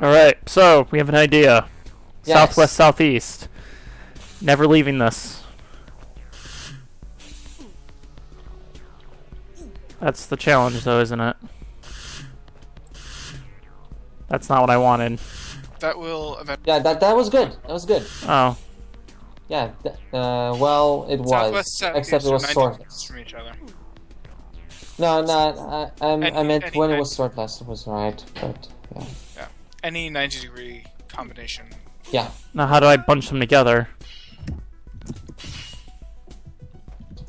Alright, so we have an idea. Yes. Southwest, southeast. Never leaving this. That's the challenge, though, isn't it? That's not what I wanted. That will... Yeah, that was good. That was good. Oh. Yeah, well, it was. Southwest, Except it was 90 sword. degrees from each other. No, I meant any when it was swordless, it was right, but yeah. Yeah. Any 90-degree combination. Yeah. Now how do I bunch them together?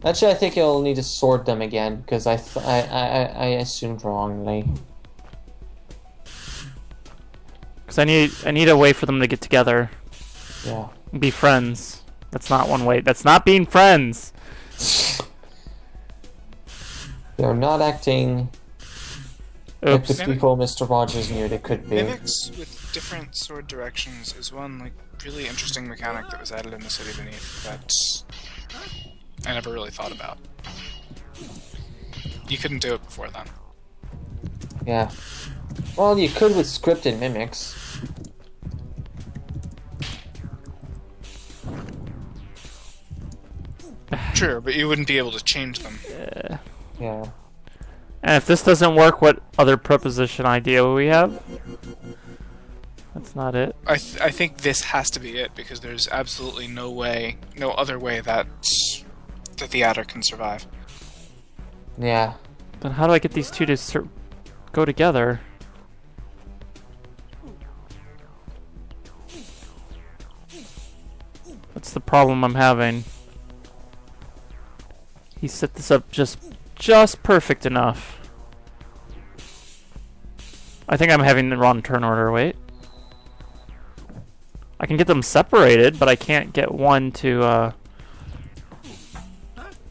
Actually, I think you'll need to sort them again, because I assumed wrongly. Because I need a way for them to get together. Yeah. Be friends. That's not one way. That's not being friends! They're not acting like Oops. the people Mr. Rogers knew they could be. Mimics with different sword directions is one like really interesting mechanic that was added in the City Beneath that I never really thought about. You couldn't do it before then. Yeah. Well, you could with scripted mimics. True, but you wouldn't be able to change them. Yeah. And if this doesn't work, what other proposition idea will we have? That's not it. I think this has to be it because there's absolutely no other way that the adder can survive. Yeah. But how do I get these two to go together? That's the problem I'm having. He set this up just perfect enough. I think I'm having the wrong turn order. Wait. I can get them separated, but I can't get one to,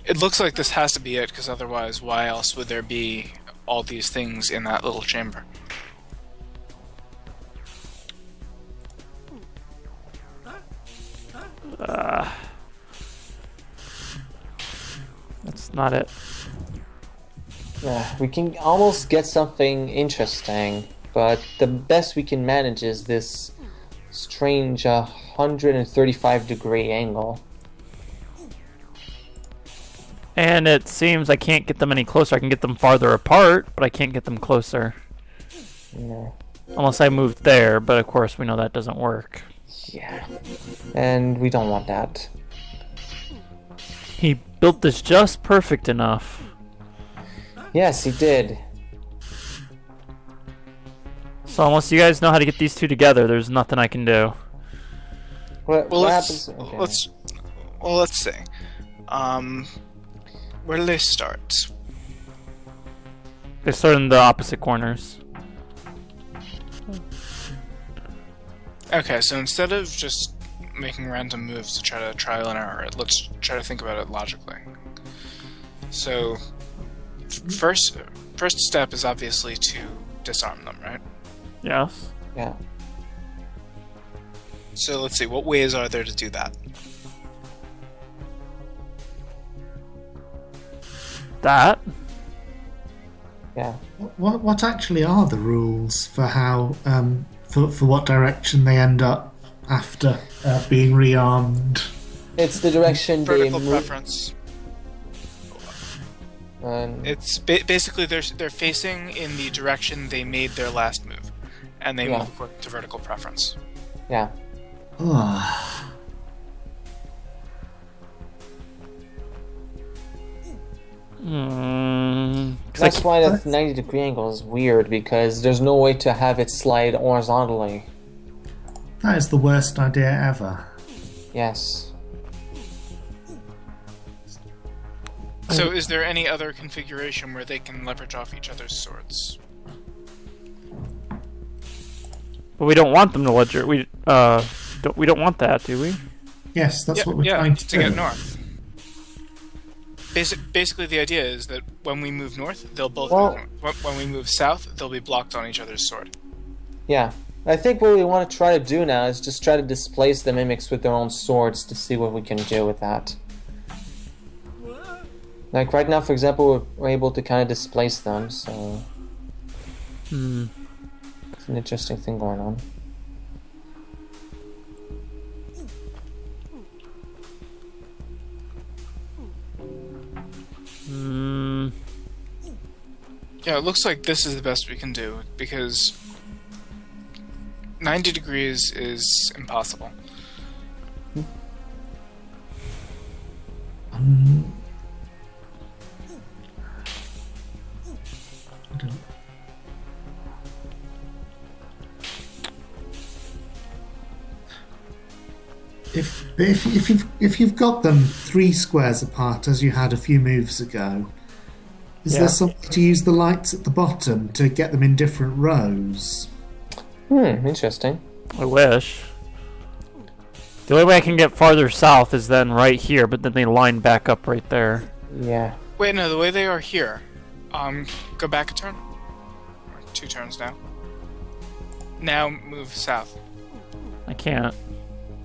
It looks like this has to be it because otherwise why else would there be all these things in that little chamber? That's not it. Yeah, we can almost get something interesting, but the best we can manage is this strange 135-degree angle. And it seems I can't get them any closer. I can get them farther apart, but I can't get them closer. Yeah. Unless I moved there, but of course we know that doesn't work. Yeah. And we don't want that. He built this just perfect enough. Yes, he did. So unless you guys know how to get these two together, there's nothing I can do. What let's happens? Okay. let's see. Where do they start? They start in the opposite corners. Okay, so instead of just making random moves to try to trial and error it, let's try to think about it logically. So, first step is obviously to disarm them, right? Yes. Yeah. So let's see, what ways are there to do that? That? Yeah. What actually are the rules for how for what direction they end up after being rearmed? It's the direction they Vertical move. preference. It's basically they're facing in the direction they made their last move, and they Yeah. move according to vertical preference. Yeah. Oh, That's why that 90-degree angle is weird, because there's no way to have it slide horizontally. that is the worst idea ever. Yes. So is there any other configuration where they can leverage off each other's swords? But we don't want them to ledger. We don't want that, do we? Yes, that's what we're yeah, trying to do. get north. Basically, the idea is that when we move north, they'll both move north. When we move south, they'll be blocked on each other's sword. Yeah. I think what we want to try to do now is just try to displace the mimics with their own swords to see what we can do with that. Like right now, for example, we're able to kind of displace them, so... It's an interesting thing going on. Yeah, it looks like this is the best we can do, because 90 degrees is impossible. I don't. If you've got them 3 squares apart as you had a few moves ago, is there some way to use the lights at the bottom to get them in different rows? Interesting. I wish. The only way I can get farther south is then right here, but then they line back up right there. Yeah. Wait, no, the way they are here. Go back a turn. Or 2 turns now. Now move south. I can't.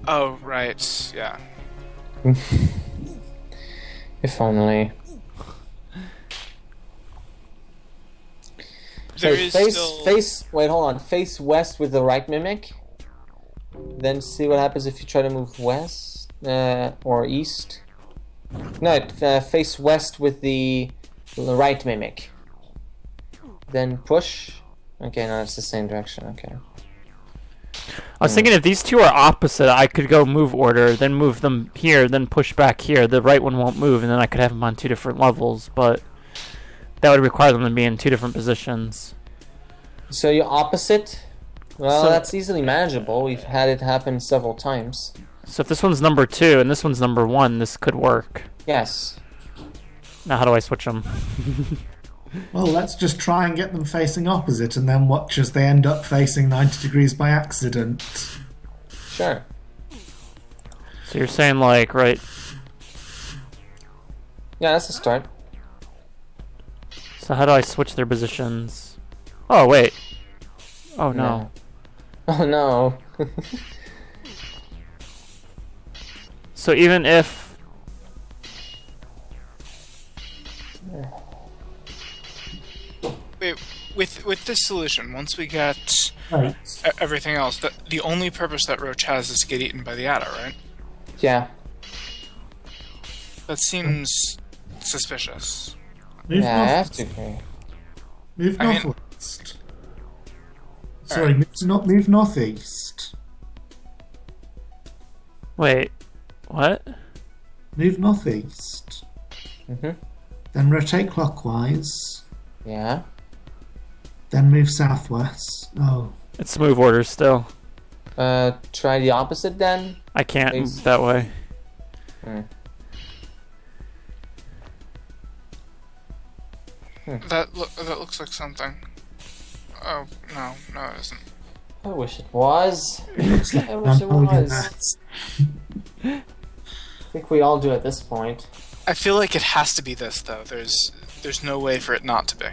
Oh, right, yeah. If only. There Hey, is still... wait, hold on. Face west with the right mimic. Then see what happens if you try to move west or east. No, face west with the right mimic. Then push. Okay, no, it's the same direction. Okay. I was thinking if these two are opposite, I could go move order, then move them here, then push back here. The right one won't move, and then I could have them on 2 different levels, but that would require them to be in 2 different positions. So you're opposite? Well, So- that's easily manageable. We've had it happen several times. So if this one's number 2 and this one's number 1, this could work. Yes. Now how do I switch them? Well, let's just try and get them facing opposite and then watch as they end up facing 90 degrees by accident. Sure. So you're saying like, right, Yeah, that's a start. so how do I switch their positions? Oh, wait. Oh, no. Oh no. So even if... Wait, with this solution, once we get Right. everything else, the only purpose that Roach has is to get eaten by the adder, right? Yeah. That seems suspicious. Move Yeah, I have north. to agree. Move I mean- northwest. Sorry, move northeast. Wait, what? Move northeast. Mhm. Then rotate clockwise. Yeah. Then move southwest. Oh. It's move order still. Try the opposite then. I can't Please. move that way. Hmm. That looks like something. Oh no, it isn't. I wish it was. Looks like I wish it I'm holding was. that. I think we all do at this point. I feel like it has to be this though. There's no way for it not to be.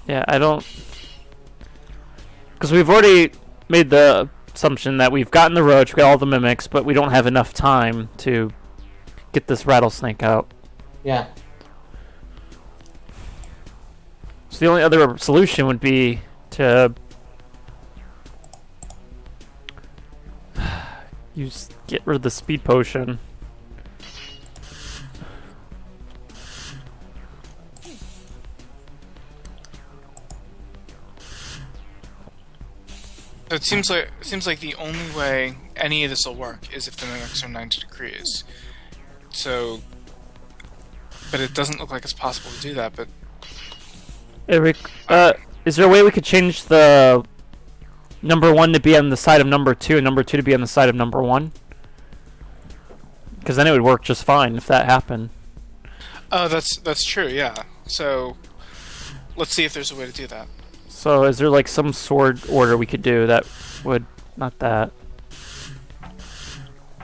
Yeah, I don't... Because we've already made the assumption that we've gotten the roach, we've got all the mimics, but we don't have enough time to get this rattlesnake out. Yeah. So the only other solution would be to get rid of the speed potion. So it seems like the only way any of this will work is if the mimics are 90 degrees. So, but it doesn't look like it's possible to do that. But Is there a way we could change the number 1 to be on the side of number 2 and number 2 to be on the side of number 1? Because then it would work just fine if that happened. oh, that's true. Yeah. So let's see if there's a way to do that. So is there like some sword order we could do that would... Not that.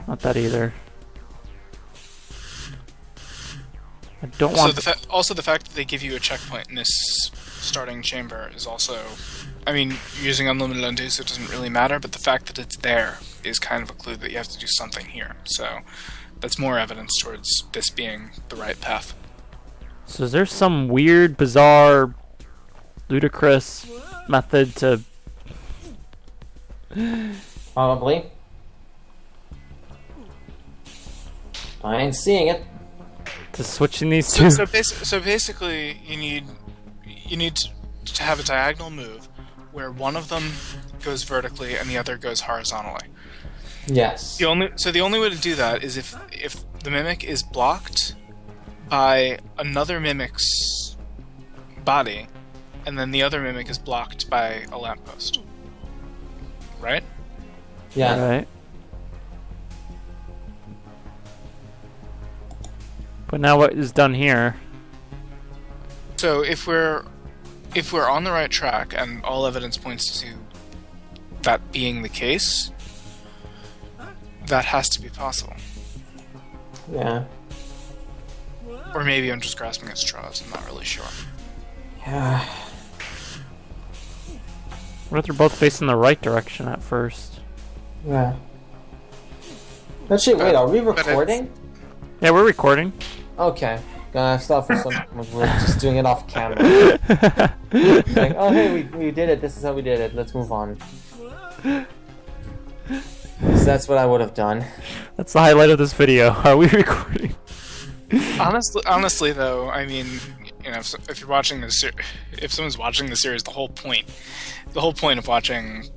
Not that either. I don't So want... also the fact that they give you a checkpoint in this starting chamber is also, I mean, using unlimited undos it doesn't really matter, but the fact that it's there is kind of a clue that you have to do something here. So that's more evidence towards this being the right path. So is there some weird, bizarre, ludicrous method to... Probably. I ain't seeing it. to switching these two. So basically, you need to have a diagonal move where one of them goes vertically and the other goes horizontally. Yes. The only way to do that is if the mimic is blocked by another mimic's body, and then the other mimic is blocked by a lamppost. Right? Yeah. Right. But now what is done here? So if we're on the right track and all evidence points to that being the case, that has to be possible. Yeah. Or maybe I'm just grasping at straws, I'm not really sure. Yeah. What if they're both facing the right direction at first? Yeah. Actually, wait, are we recording? Yeah, we're recording. Okay. I thought for some we're just doing it off camera. Like, oh hey, we did it, this is how we did it, let's move on. So that's what I would have done. That's the highlight of this video. Are we recording? Honestly, though, I mean, you know, if you're watching this, if someone's watching the series, the whole point of watching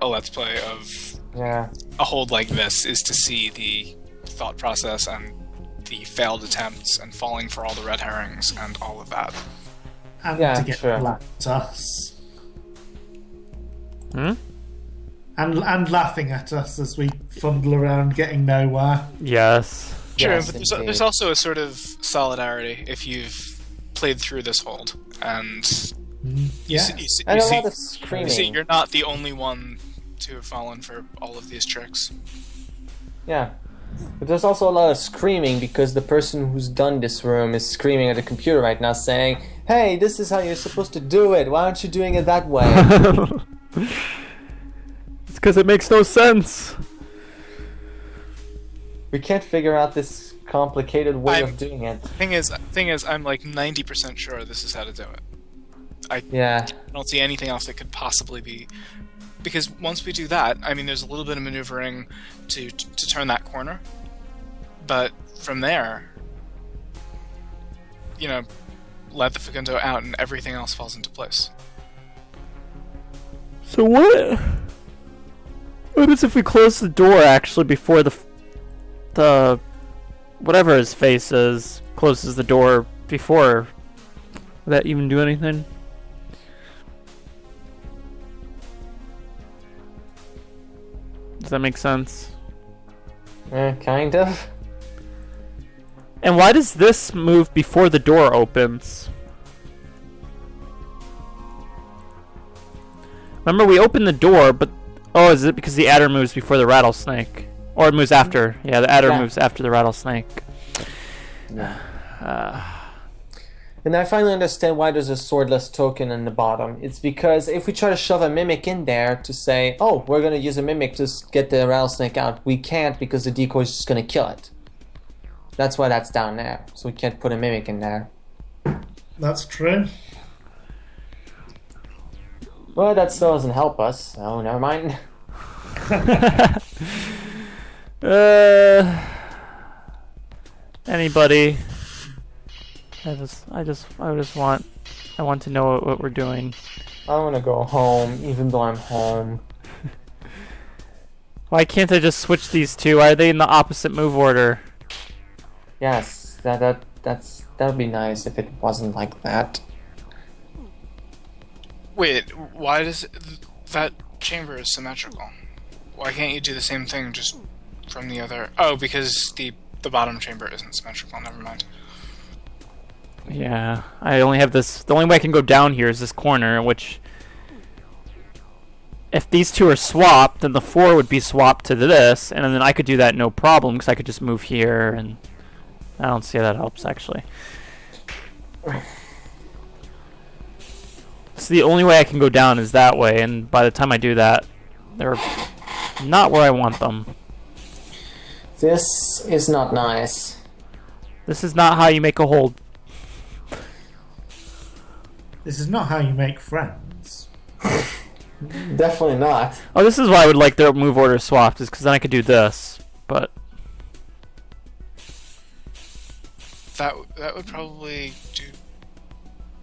a Let's Play of a hold like this is to see the thought process and the failed attempts and falling for all the red herrings and all of that. And to get black at us. Hmm? And laughing at us as we fumble around getting nowhere. Yes. Sure, Yes, but indeed. there's also a sort of solidarity if you've played through this hold, and you see, And a lot of screaming. you see, you're not the only one to have fallen for all of these tricks. Yeah. But there's also a lot of screaming because the person who's done this room is screaming at the computer right now saying, hey, this is how you're supposed to do it, why aren't you doing it that way? It's because it makes no sense. We can't figure out this complicated way of doing it. Thing is, I'm like 90% sure this is how to do it. I don't see anything else that could possibly be, because once we do that, I mean, there's a little bit of maneuvering to turn that corner, but from there, you know, let the Facundo out and everything else falls into place. So what happens if we close the door actually before the whatever his face is closes the door before? Would that even do anything? Does that make sense? Kind of. And why does this move before the door opens? Remember, we opened the door, but... Oh, is it because the adder moves before the rattlesnake? Or it moves after. Yeah, the adder moves after the rattlesnake. And I finally understand why there's a swordless token in the bottom. It's because if we try to shove a mimic in there to say, oh, we're going to use a mimic to get the rattlesnake out, we can't because the decoy is just going to kill it. That's why that's down there. So we can't put a mimic in there. That's true. Well, that still doesn't help us. Oh, never mind. Anybody? I want to know what we're doing. I want to go home, even though I'm home. Why can't I just switch these two? Why are they in the opposite move order? Yes, that would be nice if it wasn't like that. Wait, why does that chamber is symmetrical? Why can't you do the same thing just from the other? Oh, because the bottom chamber isn't symmetrical. Never mind. Yeah, I only have this. The only way I can go down here is this corner, which, if these two are swapped, then the 4 would be swapped to this, and then I could do that no problem because I could just move here, and I don't see how that helps actually. So the only way I can go down is that way, and by the time I do that, they're not where I want them. This is not nice. This is not how you make a hold. This is not how you make friends. Definitely not. Oh, this is why I would like their move order swapped, is because then I could do this. But That would probably do.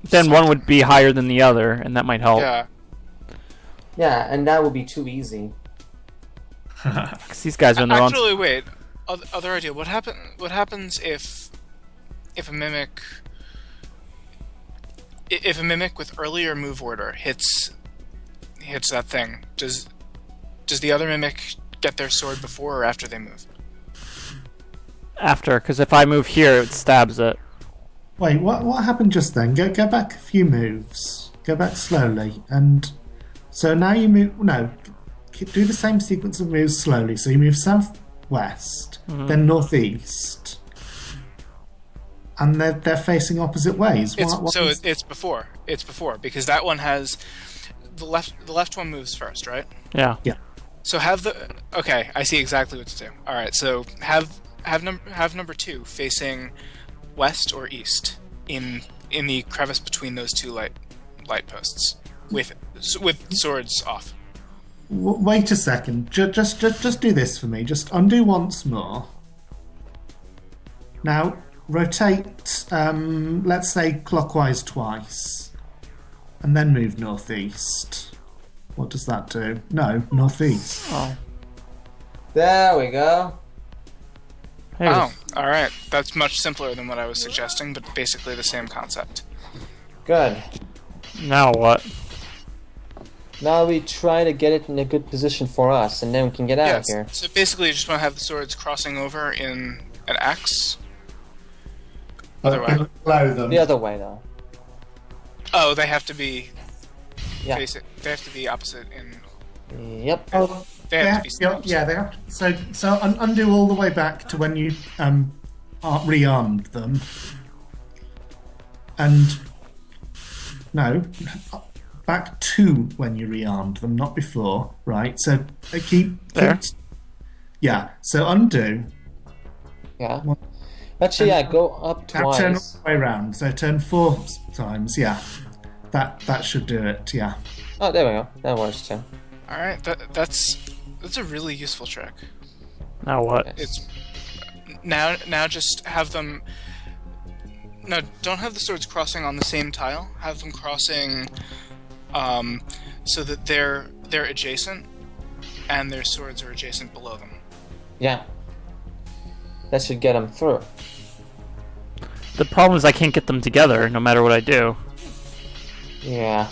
then one would be higher than the other, and that might help. Yeah. Yeah, and that would be too easy. Because these guys are in their own... Actually, wait. Other idea. What happens if a mimic with earlier move order hits that thing? Does the other mimic get their sword before or after they move? After, because if I move here, it stabs it. Wait, what happened just then? Go back a few moves. Go back slowly, and so now you move. No, do the same sequence of moves slowly. So you move southwest, then northeast, and they're facing opposite ways. It's before. It's before because that one has the left one moves first, right? Yeah. Yeah. So okay, I see exactly what to do. All right, so have number 2 facing west or east in the crevice between those two light posts with swords off. Wait a second. Just do this for me. Just undo once more. Now rotate. Let's say clockwise twice, and then move northeast. What does that do? No, northeast. Oh. There we go. Hey, Oh, all right. That's much simpler than what I was suggesting, but basically the same concept. Good. Now what? Now we try to get it in a good position for us, and then we can get out of here. So basically, you just want to have the swords crossing over in an X. Other way. Below them. The other way, though. Oh, they have to be. Yeah. They have to be opposite in. Yep. Oh, They have to be. yeah, they have to. So undo all the way back to when you rearmed them, and no, back to when you rearmed them, not before, right? So keep There. Yeah. So undo. Yeah. Actually, yeah, go up Now turn all twice. the way around. So turn 4 times. Yeah. That should do it. Yeah. Oh, there we go. That works too. All right. That's a really useful trick. Now what? It's now just have them. No, don't have the swords crossing on the same tile. Have them crossing, so that they're adjacent, and their swords are adjacent below them. Yeah. That should get them through. The problem is I can't get them together, no matter what I do. Yeah.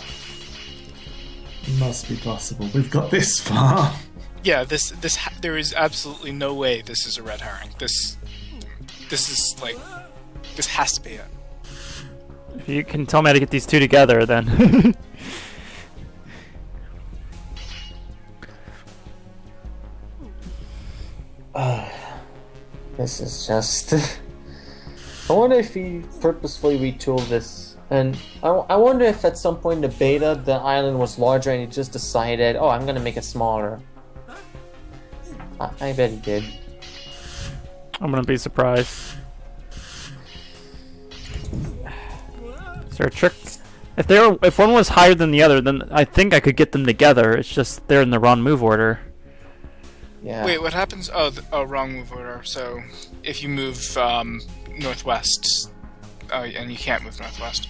Must be possible. We've got this far. Yeah, there is absolutely no way this is a red herring. This is like, this has to be it. If you can tell me how to get these two together, then... This is just... I wonder if he purposefully retooled this. And I wonder if at some point in the beta the island was larger and he just decided, oh, I'm gonna make it smaller. I bet he did. I'm gonna be surprised. Is there a trick? If one was higher than the other, then I think I could get them together. It's just they're in the wrong move order. Yeah. Wait, what happens? Oh, wrong move order. So if you move northwest, and you can't move northwest.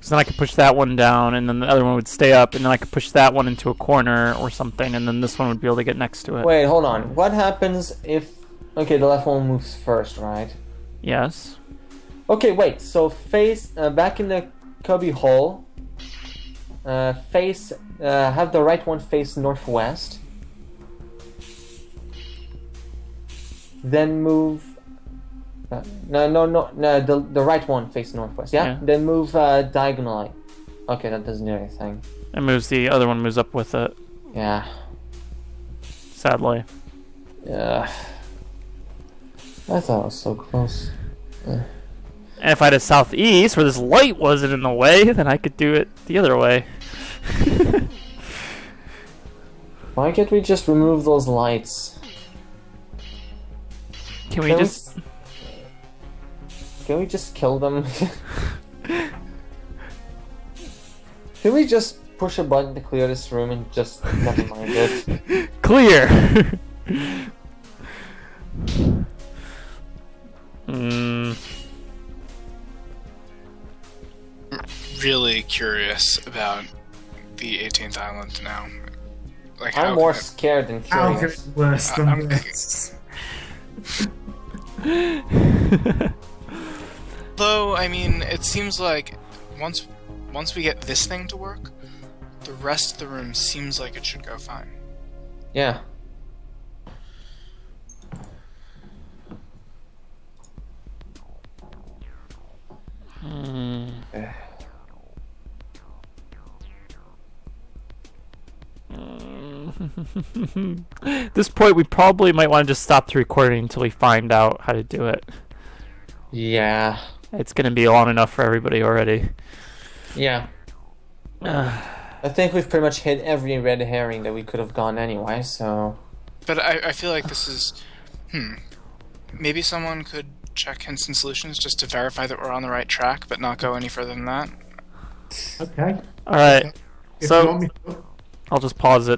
So then I could push that one down, and then the other one would stay up, and then I could push that one into a corner or something, and then this one would be able to get next to it. Wait, hold on. What happens if... Okay, the left one moves first, right? Yes. Okay, wait. So face... back in the cubby hole. Face... have the right one face northwest. Then move... No, the right one face northwest, yeah? Yeah. Then move diagonally. Okay, that doesn't do anything. And the other one moves up with it, Yeah. sadly. Yeah. I thought it was so close. And if I had a southeast, where this light wasn't in the way, then I could do it the other way. Why can't we just remove those lights? Can we Can we just... Can we just kill them? Can we just push a button to clear this room and just never mind it? Clear! Really curious about the 18th island now. Like, I'm more scared than How could curious. it be worse than I'm- this? Though, I mean, it seems like once we get this thing to work, the rest of the room seems like it should go fine. Yeah. At this point, we probably might want to just stop the recording until we find out how to do it. Yeah. It's gonna be long enough for everybody already. Yeah. I think we've pretty much hit every red herring that we could have gone anyway, so... But I feel like this is... Maybe someone could check Instant Solutions just to verify that we're on the right track, but not go any further than that. Okay. Alright, If So- you want me to... I'll just pause it.